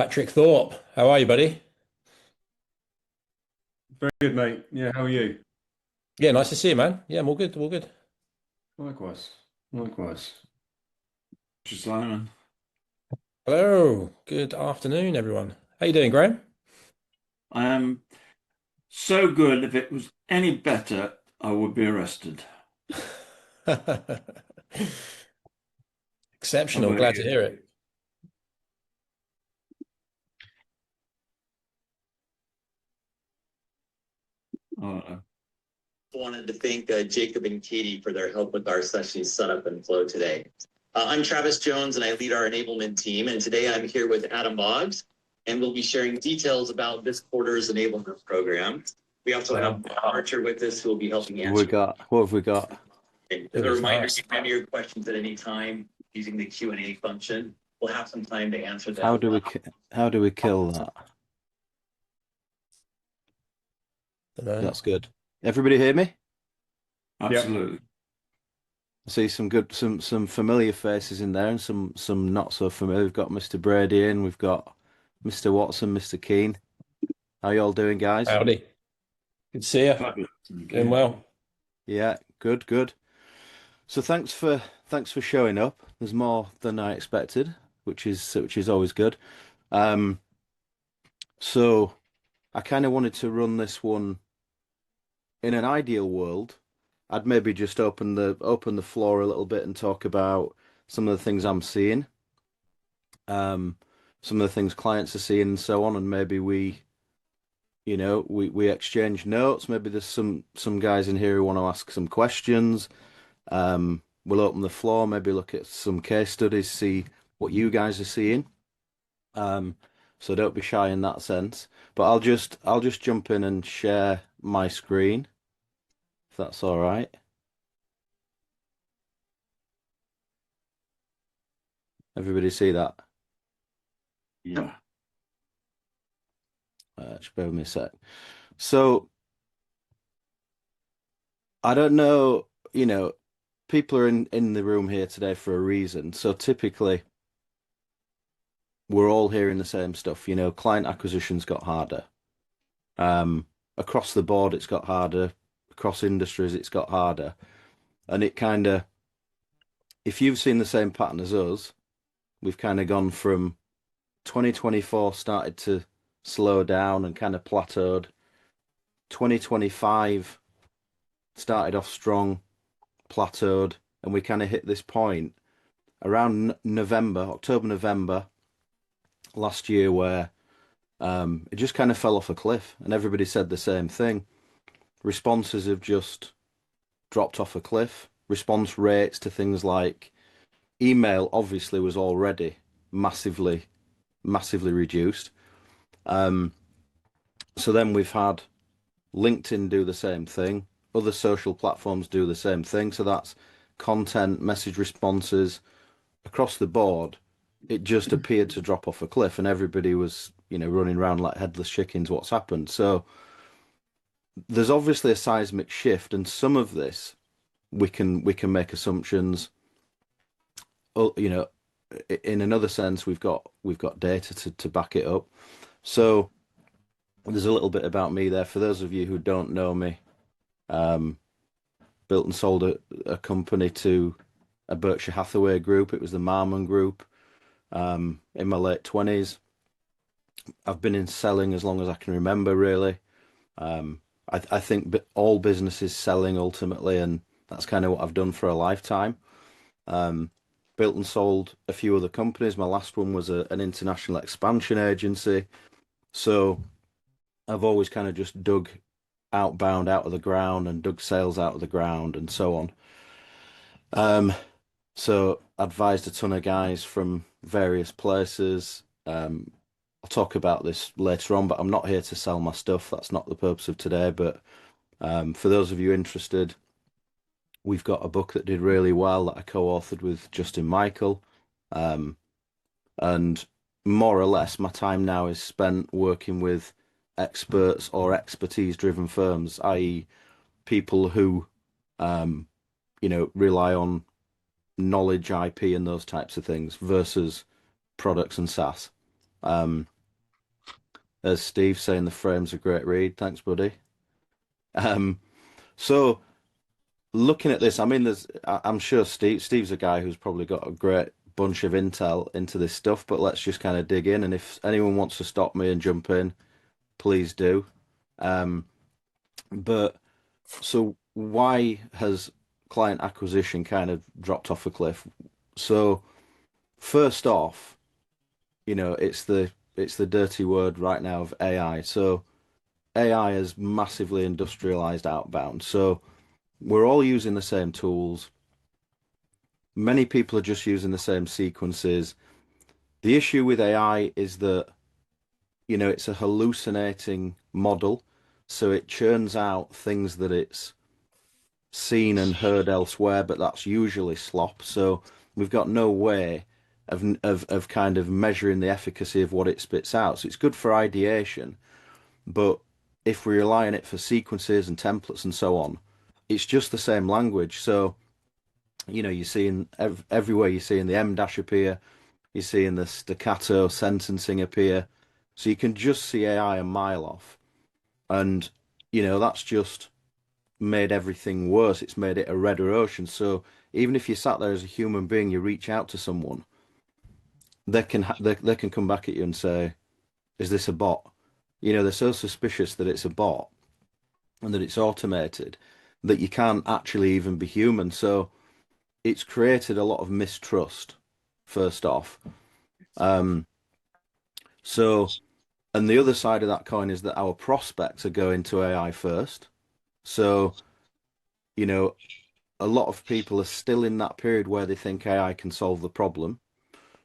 Patrick Thorpe, how are you, buddy? Very good, mate. Yeah, how are you? Yeah, nice to see you, man. Yeah, I'm all good, all good. Likewise. Likewise. Just Simon. Hello, good afternoon, everyone. How you doing, Graham? I am so good. If it was any better, I would be arrested. How Exceptional, about glad to you? hear it. Oh, Wanted to thank Jacob and Katie for their help with our session setup and flow today. I'm Travis Jones and I lead our enablement team. And today I'm here with Adam Boggs and we'll be sharing details about this quarter's enablement program. We also have Archer with us who will be helping answer. What have we got? As a reminder, you can have your questions at any time using the Q&A function. We'll have some time to answer them. How do we kill that? That's good. Everybody hear me? absolutely. I see some familiar faces in there and some not so familiar. We've got Mr. Brady in, we've got Mr. Watson, Mr. Keane. How you all doing, guys? Howdy. Good to see you. Fabulous. Doing well. Yeah, good. So thanks for showing up. There's more than I expected, which is always good. So I kind of wanted to run this one in an ideal world. I'd maybe just open the floor a little bit and talk about some of the things I'm seeing, some of the things clients are seeing and so on, and maybe we exchange notes. Maybe there's some guys in here who want to ask some questions. We'll open the floor, maybe look at some case studies, see what you guys are seeing. So don't be shy in that sense. But I'll just jump in and share my screen, if that's all right. Everybody see that? Yeah. Just bear with me a sec. So I don't know, people are in the room here today for a reason. So typically we're all hearing the same stuff. Client acquisition's got harder. Across the board, it's got harder. Across industries, it's got harder. And it kind of, if you've seen the same pattern as us, we've kind of gone from 2024 started to slow down and kind of plateaued. 2025 started off strong, plateaued, and we kind of hit this point around October, November last year where it just kind of fell off a cliff, and everybody said the same thing. Responses have just dropped off a cliff. Response rates to things like email obviously was already massively reduced. So then we've had LinkedIn do the same thing. Other social platforms do the same thing. So that's content, message responses across the board. It just appeared to drop off a cliff, and everybody was, running around like headless chickens. What's happened? So there's obviously a seismic shift, and some of this we can make assumptions. In another sense, we've got data to back it up. So there's a little bit about me there. For those of you who don't know me, built and sold a company to a Berkshire Hathaway group. It was the Marmon Group. In my late 20s. I've been in selling as long as I can remember, really. I think all business is selling ultimately, and that's kind of what I've done for a lifetime. Built and sold a few other companies. My last one was an international expansion agency. So I've always kind of just dug outbound out of the ground and dug sales out of the ground and so on. So advised a ton of guys from various places. I'll talk about this later on, but I'm not here to sell my stuff. That's not the purpose of today. But for those of you interested, we've got a book that did really well that I co-authored with Justin Michael. And more or less, my time now is spent working with experts or expertise-driven firms, i.e., people who, rely on knowledge, IP, and those types of things versus products and SaaS. Um, as Steve saying, the frame's a great read. Thanks, buddy. Um, so looking at this, I mean, I'm sure Steve's a guy who's probably got a great bunch of intel into this stuff, but let's just kind of dig in. And if anyone wants to stop me and jump in, please do. Um, but so why has client acquisition kind of dropped off a cliff? So first off, it's the dirty word right now of AI. So AI has massively industrialized outbound. So we're all using the same tools. Many people are just using the same sequences. The issue with AI is that, it's a hallucinating model. So it churns out things that it's seen and heard elsewhere, but that's usually slop. So we've got no way of kind of measuring the efficacy of what it spits out. So it's good for ideation, but if we rely on it for sequences and templates and so on, it's just the same language. So, you're seeing everywhere you're seeing the M dash appear, you're seeing the staccato sentencing appear. So you can just see AI a mile off. And, that's just made everything worse. It's made it a redder ocean. So even if you sat there as a human being, you reach out to someone, they can come back at you and say, "Is this a bot?" They're so suspicious that it's a bot and that it's automated that you can't actually even be human. So it's created a lot of mistrust, first off. Um, so, and the other side of that coin is that our prospects are going to AI first. So, you know, a lot of people are still in that period where they think AI can solve the problem.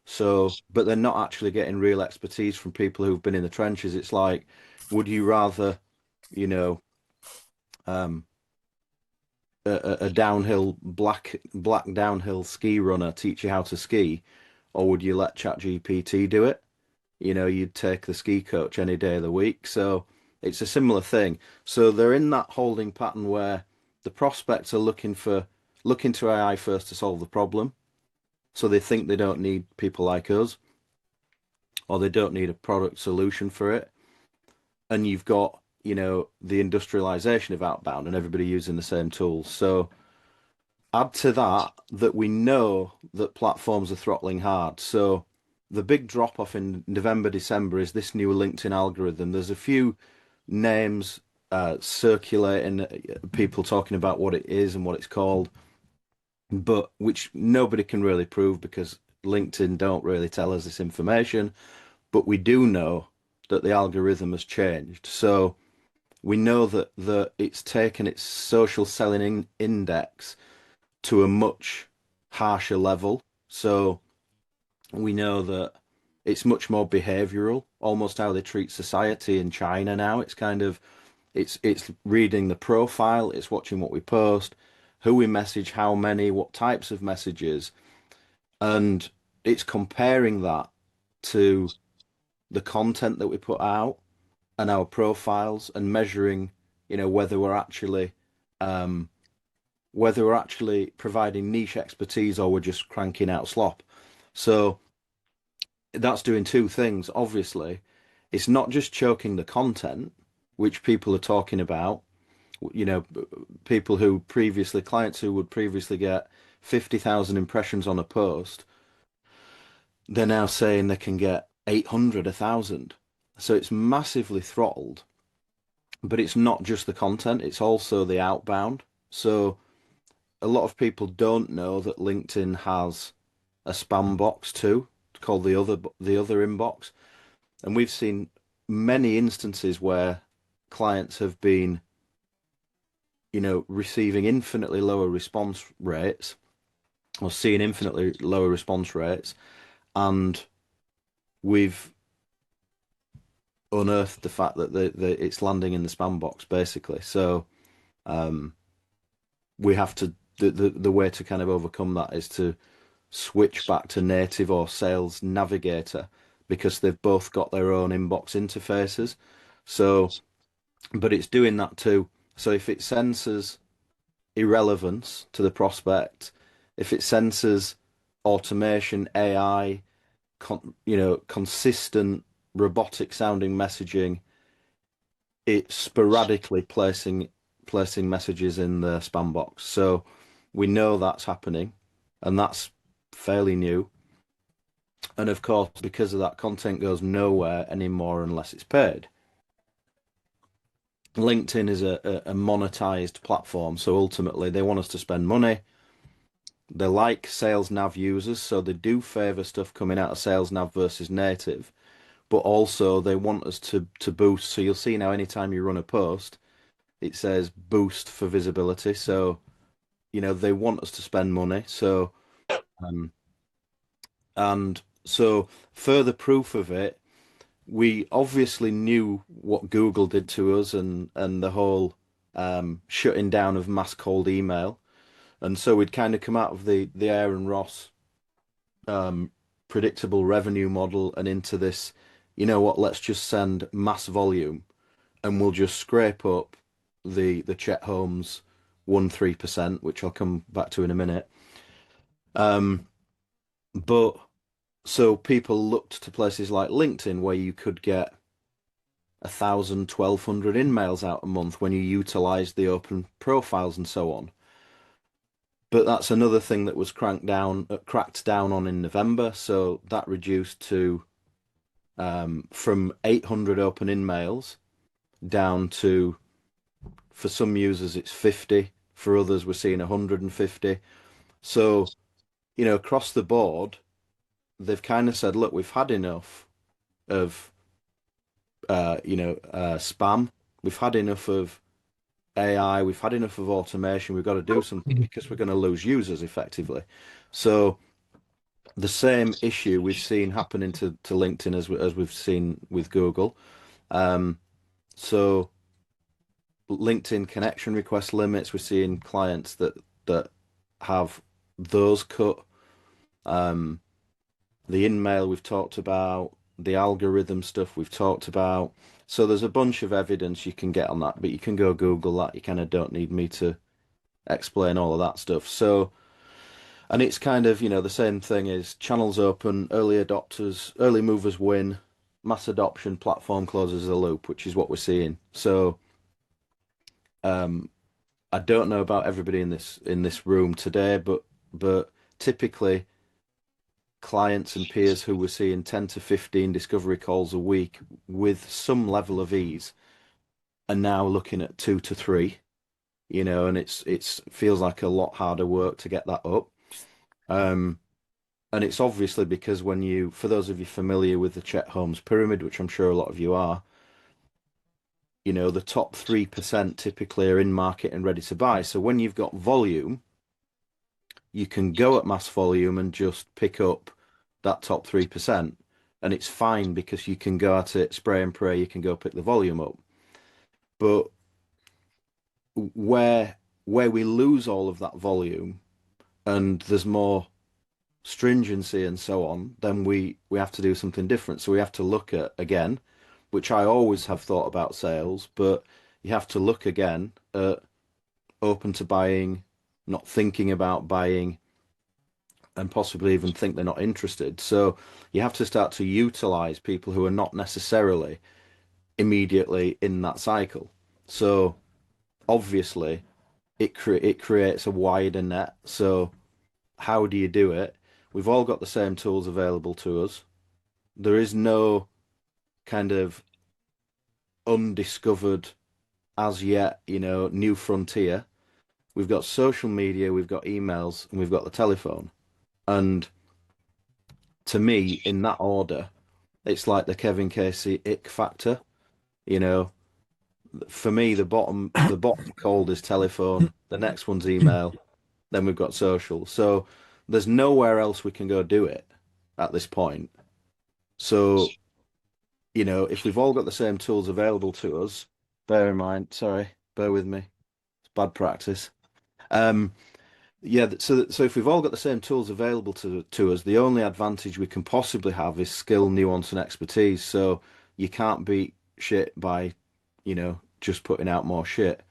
So, but they're not actually getting real expertise from people who've been in the trenches. It's like, would you rather, you know, um, a downhill black downhill ski runner teach you how to ski, or would you let ChatGPT do it? You'd take the ski coach any day of the week. So it's a similar thing. So they're in that holding pattern where the prospects are looking to AI first to solve the problem. So they think they don't need people like us, or they don't need a product solution for it. And you've got, the industrialization of outbound and everybody using the same tools. So add to that we know that platforms are throttling hard. So the big drop off in November, December is this new LinkedIn algorithm. There's a few names circulating, people talking about what it is and what it's called, but which nobody can really prove because LinkedIn don't really tell us this information. But we do know that the algorithm has changed. So we know that it's taken its social selling index to a much harsher level. So we know that it's much more behavioral, almost how they treat society in China now. It's kind of it's reading the profile, it's watching what we post, who we message, how many, what types of messages, and it's comparing that to the content that we put out and our profiles and measuring, um, whether we're actually providing niche expertise or we're just cranking out slop. So that's doing two things. Obviously, it's not just choking the content, which people are talking about. You know, clients who would previously get 50,000 impressions on a post, they're now saying they can get 800, 1,000. So it's massively throttled. But it's not just the content, it's also the outbound. So a lot of people don't know that LinkedIn has a spam box too, called the other inbox. And we've seen many instances where clients have been, receiving infinitely lower response rates or seeing infinitely lower response rates, and we've unearthed the fact that it's landing in the spam box basically. So we have to the way to kind of overcome that is to switch back to native or sales navigator because they've both got their own inbox interfaces. So, but it's doing that too. So if it senses irrelevance to the prospect, if it senses automation, AI, consistent robotic sounding messaging. It's sporadically placing messages in the spam box. So we know that's happening, and that's fairly new. And of course, because of that, content goes nowhere anymore unless it's paid. LinkedIn is a monetized platform, so ultimately they want us to spend money. They like Sales Nav users, so they do favor stuff coming out of Sales Nav versus native, but also they want us to boost. So you'll see now anytime you run a post, it says boost for visibility. So, they want us to spend money. So, um, and so further proof of it, we obviously knew what Google did to us and the whole shutting down of mass cold email. And so we'd kind of come out of the Aaron Ross predictable revenue model and into this, you know what, let's just send mass volume and we'll just scrape up the Chet Holmes 1-3%, which I'll come back to in a minute. But so people looked to places like LinkedIn where you could get 1,000, 1,200 InMails out a month when you utilize the open profiles and so on. But that's another thing that was cracked down on in November. So that reduced to from 800 open InMails down to, for some users, it's 50. For others, we're seeing 150. So, across the board, they've kind of said, look, we've had enough of, spam. We've had enough of AI. We've had enough of automation. We've got to do something because we're going to lose users effectively. So the same issue we've seen happening to LinkedIn as we've seen with Google. So LinkedIn connection request limits, we're seeing clients that have those cut. The InMail we've talked about, the algorithm stuff we've talked about. So there's a bunch of evidence you can get on that, but you can go Google that. You kind of don't need me to explain all of that stuff. So, and it's kind of, the same thing is channels open, early adopters, early movers win, mass adoption, platform closes the loop, which is what we're seeing. So, I don't know about everybody in this room today, but typically clients and peers who were seeing 10 to 15 discovery calls a week with some level of ease are now looking at 2 to 3, and it's feels like a lot harder work to get that up. And it's obviously because for those of you familiar with the Chet Holmes pyramid, which I'm sure a lot of you are, the top 3% typically are in market and ready to buy. So when you've got volume, you can go at mass volume and just pick up that top 3%. And it's fine because you can go at it, spray and pray, you can go pick the volume up. But where we lose all of that volume and there's more stringency and so on, then we have to do something different. So we have to look at, again, which I always have thought about sales, but you have to look again at open to buying, not thinking about buying, and possibly even think they're not interested. So you have to start to utilize people who are not necessarily immediately in that cycle. So obviously it creates a wider net. So how do you do it? We've all got the same tools available to us. There is no kind of undiscovered as yet, new frontier. We've got social media, we've got emails, and we've got the telephone. And to me, in that order, it's like the Kevin Casey ick factor. You know, for me, the bottom cold is telephone. The next one's email. Then we've got social. So there's nowhere else we can go do it at this point. So, if we've all got the same tools available to us, bear in mind, sorry, bear with me. It's bad practice. Yeah, so if we've all got the same tools available to us, the only advantage we can possibly have is skill, nuance, and expertise. So you can't beat shit by, just putting out more shit.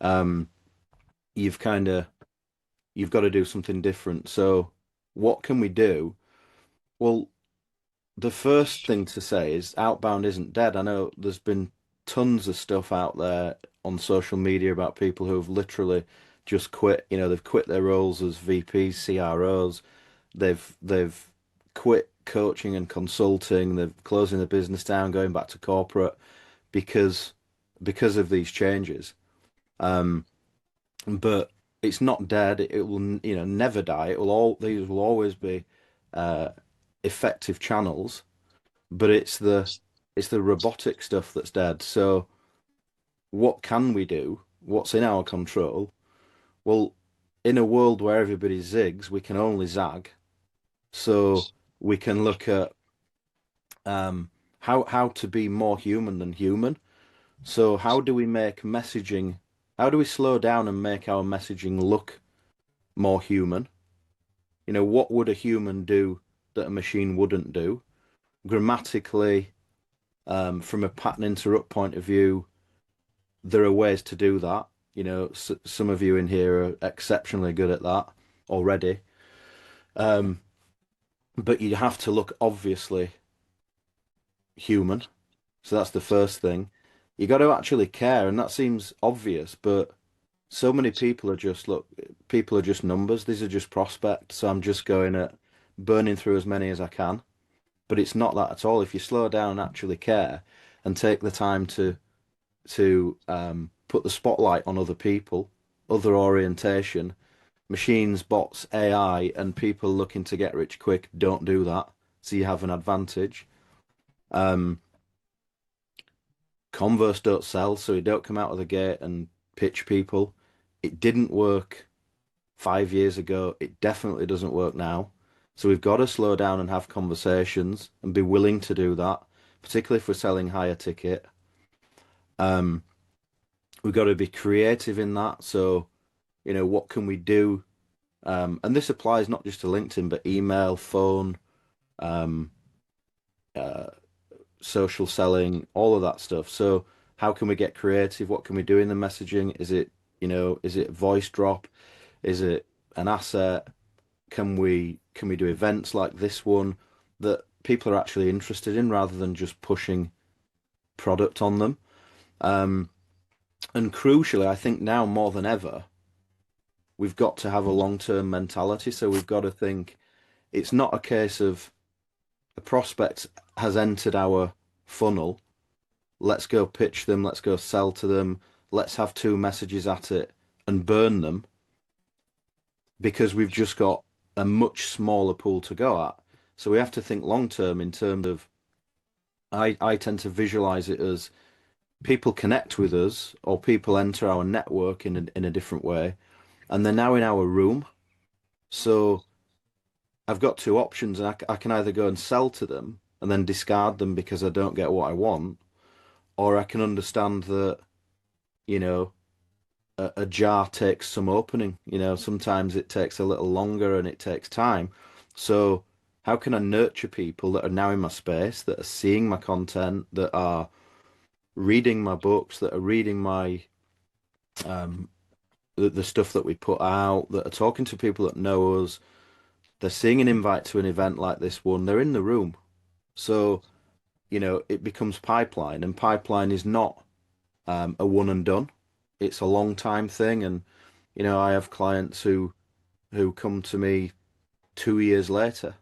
You've got to do something different. So what can we do? Well, the first thing to say is outbound isn't dead. I know there's been tons of stuff out there on social media about people who have literally just quit. You know, they've quit their roles as VPs, CROs. They've quit coaching and consulting. They're closing the business down, going back to corporate because because of these changes. Um, but it's not dead. It will, you know, never die. It will all these will always be uh, effective channels. But it's the robotic stuff that's dead. So what can we do? What's in our control? Well, in a world where everybody zigs, we can only zag. So we can look at how to be more human than human. So how do we make messaging? How do we slow down and make our messaging look more human? You know, what would a human do that a machine wouldn't do? Grammatically, from a pattern interrupt point of view, there are ways to do that. You know, some of you in here are exceptionally good at that already. Um, but you have to look obviously human. So that's the first thing. You got to actually care, and that seems obvious, but so many people are just look, people are just numbers. These are just prospects. So I'm just going at burning through as many as I can. But it's not that at all. If you slow down and actually care and take the time to put the spotlight on other people, other orientation, machines, bots, AI, and people looking to get rich quick don't do that. So you have an advantage. Um, Converse don't sell, so you don't come out of the gate and pitch people. It didn't work 5 years ago. It definitely doesn't work now. So we've got to slow down and have conversations and be willing to do that, particularly if we're selling higher ticket. Um, we've got to be creative in that. So, you know, what can we do? And this applies not just to LinkedIn, but email, phone, um, uh, social selling, all of that stuff. So how can we get creative? What can we do in the messaging? Is it, you know, is it voice drop? Is it an asset? Can we do events like this one that people are actually interested in rather than just pushing product on them? Um, and crucially, I think now more than ever, we've got to have a long-term mentality. So we've got to think it's not a case of a prospect has entered our funnel. Let's go pitch them. Let's go sell to them. Let's have two messages at it and burn them because we've just got a much smaller pool to go at. So we have to think long term in terms of I tend to visualize it as people connect with us or people enter our network in a different way and they're now in our room. So I've got two options and I can either go and sell to them and then discard them because I don't get what I want, or I can understand that, you know, a jar takes some opening. You know, sometimes it takes a little longer and it takes time. So how can I nurture people that are now in my space, that are seeing my content, that are reading my books, that are reading my um the stuff that we put out, that are talking to people that know us, they're seeing an invite to an event like this one, they're in the room. So, you know, it becomes pipeline, and pipeline is not a one and done. It's a long time thing, and you know, I have clients who come to me 2 years later,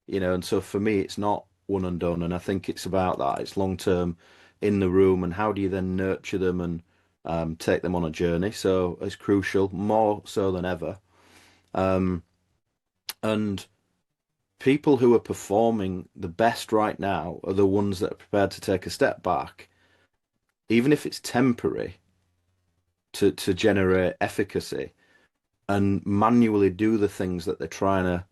you know, and so for me, it's not one and done, and I think it's about that. It's long term in the room, and how do you then nurture them and take them on a journey? So it's crucial, more so than ever. Um, and people who are performing the best right now are the ones that are prepared to take a step back, even if it's temporary, to generate efficacy and manually do the things that they're trying to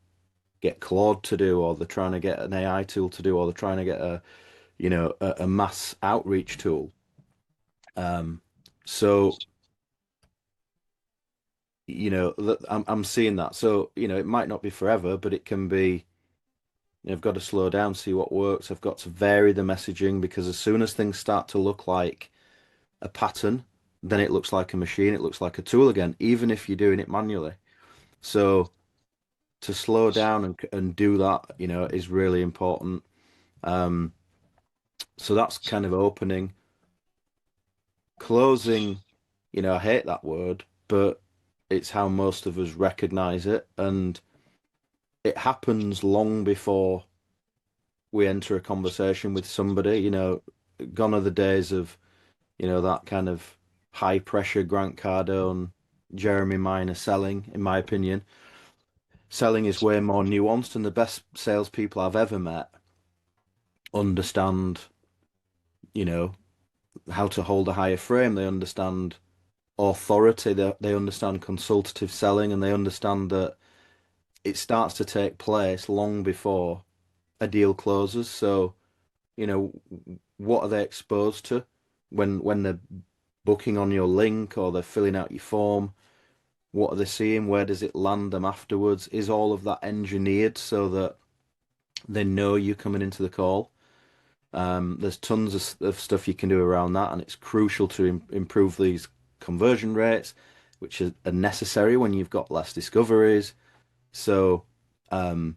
get Claude to do, or they're trying to get an AI tool to do, or they're trying to get a, you know, a mass outreach tool. Um, so you know that I'm seeing that. So you know, it might not be forever, but it can be. You know, I've got to slow down, see what works. I've got to vary the messaging because as soon as things start to look like a pattern, then it looks like a machine. It looks like a tool again, even if you're doing it manually. So to slow down and do that, you know, is really important. So that's kind of opening. Closing, I hate that word, but it's how most of us recognize it. And it happens long before we enter a conversation with somebody. Gone are the days of, that kind of high pressure Grant Cardone, Jeremy Minor selling, in my opinion. Selling is way more nuanced, and the best salespeople I've ever met understand, you know, how to hold a higher frame. They understand authority. They understand consultative selling, and they understand that it starts to take place long before a deal closes. So, what are they exposed to when they're booking on your link or they're filling out your form? What are they seeing? Where does it land them afterwards? Is all of that engineered so that they know you're coming into the call? There's tons of stuff you can do around that, and it's crucial to improve these conversion rates, which are necessary when you've got less discoveries. So, and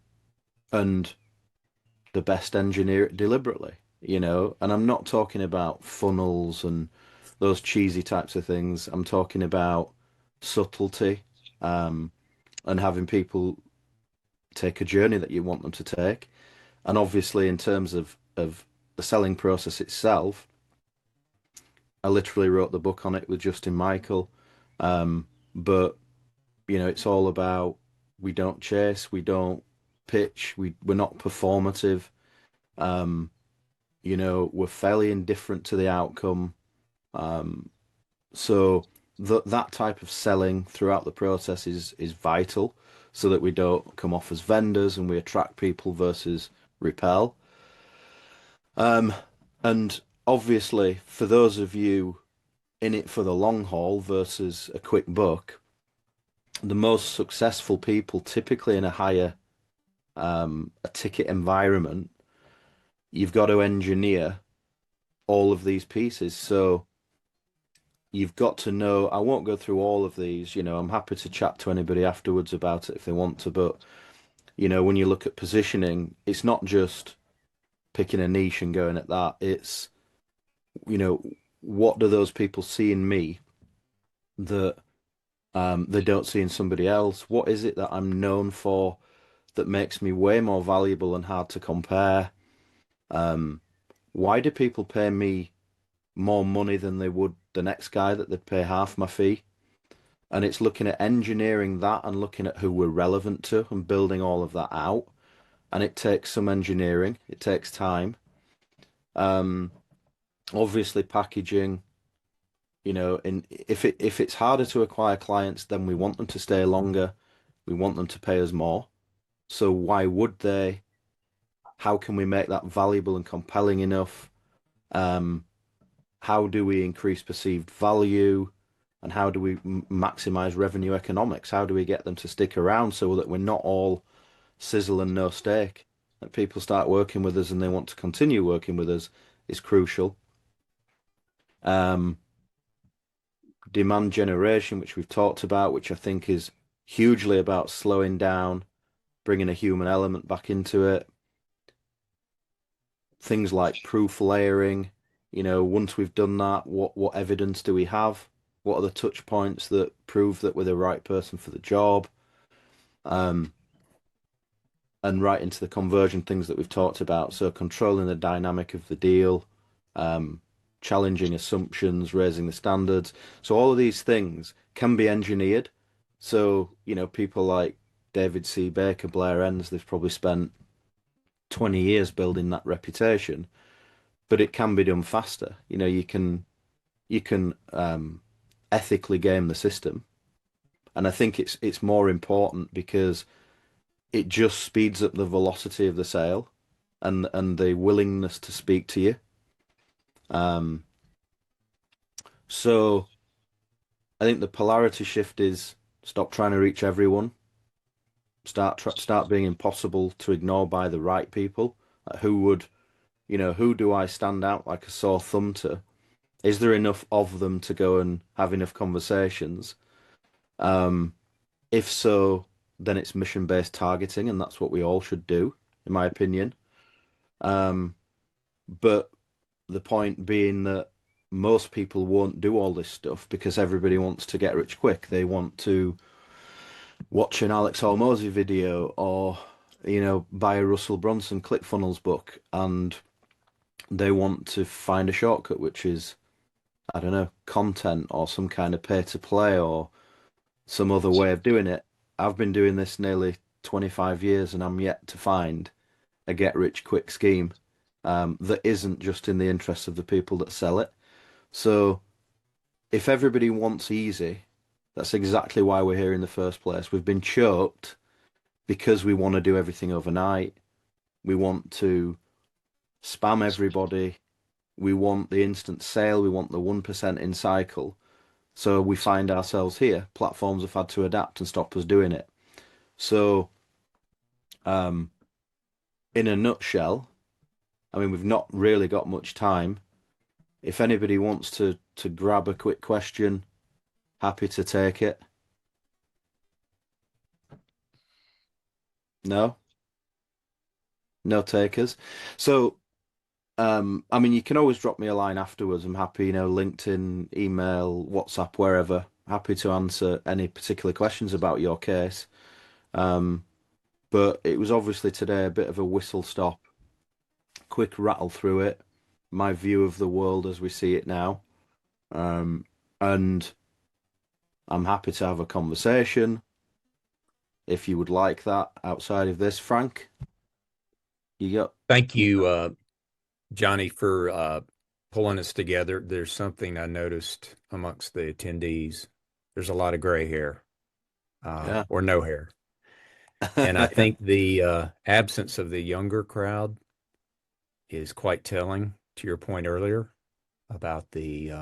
the best engineer it deliberately, and I'm not talking about funnels and those cheesy types of things. I'm talking about subtlety, and having people take a journey that you want them to take. And obviously, in terms of the selling process itself, I literally wrote the book on it with Justin Michael. But it's all about, we don't chase, we don't pitch, we're not performative. We're fairly indifferent to the outcome. So that type of selling throughout the process is vital, so that we don't come off as vendors and we attract people versus repel. And obviously, for those of you in it for the long haul versus a quick buck, the most successful people, typically in a higher a ticket environment, you've got to engineer all of these pieces. So you've got to know, I won't go through all of these, I'm happy to chat to anybody afterwards about it if they want to, but when you look at positioning, it's not just picking a niche and going at that. It's, what do those people see in me that they don't see in somebody else? What is it that I'm known for that makes me way more valuable and hard to compare? Why do people pay me more money than they would the next guy that they'd pay half my fee? And it's looking at engineering that and looking at who we're relevant to and building all of that out. And it takes some engineering. It takes time. Obviously packaging, if it's harder to acquire clients, then we want them to stay longer. We want them to pay us more. So why would they? How can we make that valuable and compelling enough? How do we increase perceived value? And how do we maximize revenue economics? How do we get them to stick around so that we're not all sizzle and no steak? That people start working with us and they want to continue working with us is crucial. Demand generation, which we've talked about, which I think is hugely about slowing down, bringing a human element back into it. Things like proof layering, once we've done that, what evidence do we have? What are the touch points that prove that we're the right person for the job? And right into the conversion things that we've talked about. So controlling the dynamic of the deal, challenging assumptions, raising the standards. So all of these things can be engineered. So, people like David C. Baker, Blair Enns, they've probably spent 20 years building that reputation, but it can be done faster. You can ethically game the system. And I think it's more important because it just speeds up the velocity of the sale and the willingness to speak to you. So I think the polarity shift is stop trying to reach everyone. Start being impossible to ignore by the right people. Like who do I stand out like a sore thumb to? Is there enough of them to go and have enough conversations? If so, then it's mission-based targeting, and that's what we all should do, in my opinion. But the point being that most people won't do all this stuff because everybody wants to get rich quick. They want to watch an Alex Hormozy video or, buy a Russell Brunson ClickFunnels book, and they want to find a shortcut, which is, I don't know, content or some kind of pay to play or some other way of doing it. I've been doing this nearly 25 years and I'm yet to find a get rich quick scheme that isn't just in the interests of the people that sell it. So if everybody wants easy, that's exactly why we're here in the first place. We've been choked because we want to do everything overnight. We want to spam everybody. We want the instant sale. We want the 1% in cycle. So we find ourselves here. Platforms have had to adapt and stop us doing it. So, in a nutshell, I mean, we've not really got much time. If anybody wants to grab a quick question, happy to take it. No? No takers. So, I mean, you can always drop me a line afterwards. I'm happy, LinkedIn, email, WhatsApp, wherever. Happy to answer any particular questions about your case. But it was obviously today a bit of a whistle stop, quick rattle through it, my view of the world as we see it now. And I'm happy to have a conversation if you would like that outside of this. Frank, you got. Thank you, Jonny, for pulling us together. There's something I noticed amongst the attendees. There's a lot of gray hair, Yeah. or no hair. And I think the absence of the younger crowd is quite telling, to your point earlier about the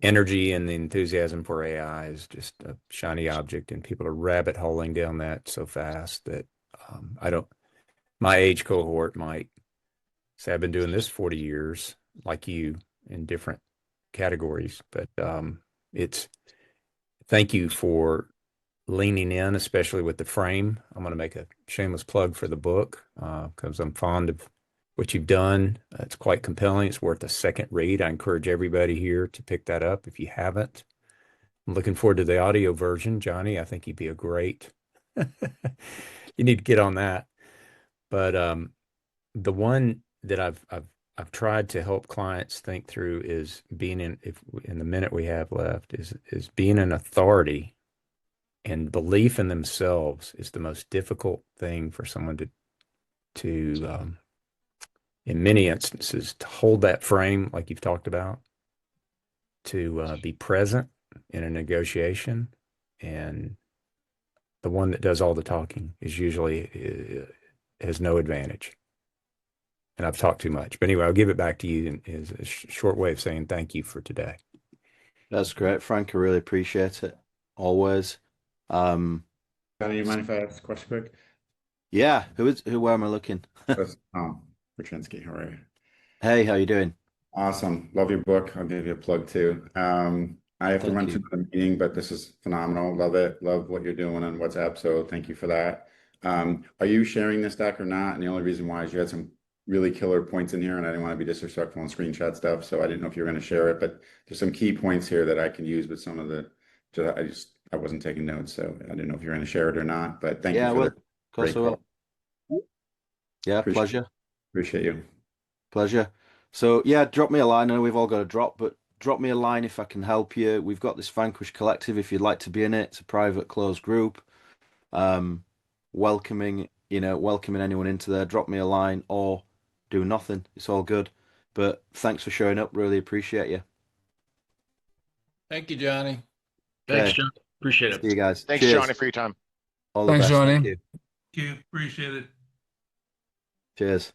energy and the enthusiasm for AI is just a shiny object, and people are rabbit holing down that so fast that my age cohort might say, I've been doing this 40 years, like you, in different categories. But thank you for leaning in, especially with the frame. I'm going to make a shameless plug for the book because I'm fond of what you've done. It's quite compelling. It's worth a second read. I encourage everybody here to pick that up if you haven't. I'm looking forward to the audio version. Jonny, I think you'd be a great, you need to get on that. But the one that I've tried to help clients think through is being in the minute we have left is being an authority, and belief in themselves is the most difficult thing for someone to in many instances, to hold that frame like you've talked about, to be present in a negotiation. And the one that does all the talking is usually has no advantage. And I've talked too much. But anyway, I'll give it back to you as a short way of saying thank you for today. That's great, Frank. I really appreciate it. Always. Johnny, you mind if I ask a question quick? Yeah. Where am I looking? That's Tom Berchinsky. How are you? Hey, how you doing? Awesome. Love your book. I'll give you a plug too. I have to Thank run you. to another meeting, but this is phenomenal. Love it. Love what you're doing on WhatsApp. So thank you for that. Are you sharing this deck or not? And the only reason why is you had some really killer points in here, and I didn't want to be disrespectful and screenshot stuff. So I didn't know if you were going to share it, but there's some key points here that I can use with some of the, I wasn't taking notes. So I didn't know if you were going to share it or not, but thank you for well, the of course great I will. call. Yeah, Appreciate pleasure. you. Pleasure. So yeah, drop me a line. I know we've all got to drop, but drop me a line if I can help you. We've got this Vanquish Collective if you'd like to be in it. It's a private closed group. Welcoming anyone into there. Drop me a line or do nothing. It's all good. But thanks for showing up. Really appreciate you. Thank you, Jonny. Thanks, Okay. John. Appreciate it. See you guys. Thanks, Cheers. Jonny, for your time. All the Thanks, best. Jonny. Thank you. Thank you. Appreciate it. Cheers.